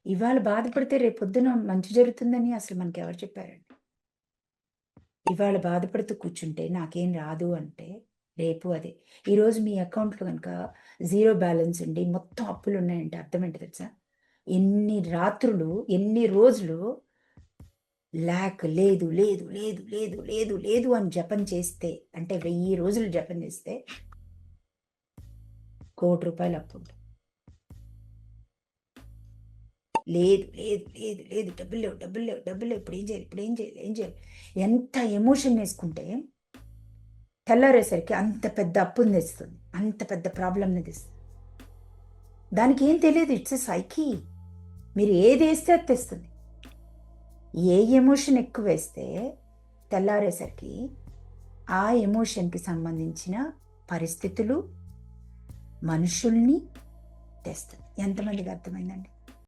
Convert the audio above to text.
ఇవాళ బాధపడితే రేపొద్దున మంచి జరుగుతుందని అసలు మనకెవరు చెప్పారండి? ఇవాళ బాధపడుతూ కూర్చుంటే నాకేం రాదు అంటే రేపు అదే. ఈరోజు మీ అకౌంట్‌లో గనక జీరో బ్యాలెన్స్ ఉండి మొత్తం అప్పులున్నాయంటే అర్థమేంటి తెలుసా? ఎన్ని రాత్రులు, ఎన్ని రోజులు లేదు, లేదు, లేదు, లేదు, లేదు, లేదు అని జపం చేస్తే అంటే 1000 రోజులు జపం చేస్తే రూ. 1,00,00,000 అప్పుంది. లేదు, లేదు, లేదు, లేదు. డబ్బులు లేవు, డబ్బులు లేవు, డబ్బులు లేవు. ఇప్పుడేం చేయాలి? ఇప్పుడేం చేయాలి? ఏం చేయాలి? ఎంత ఎమోషన్ వేసుకుంటే తెల్లారేసరికి అంత పెద్ద అప్పుని తెస్తుంది. అంత పెద్ద ప్రాబ్లమ్‌ని తెస్తుంది. దానికి ఏం తెలియదు. It's a psyche. మీరు ఏదేస్తే అది తెస్తుంది. ఏ ఎమోషన్ ఎక్కువేస్తే తెల్లారేసరికి ఆ ఎమోషన్‌కి సంబంధించిన పరిస్థితులు, మనుషుల్ని తెస్తుంది. ఎంతమందికి అర్థమైందండి?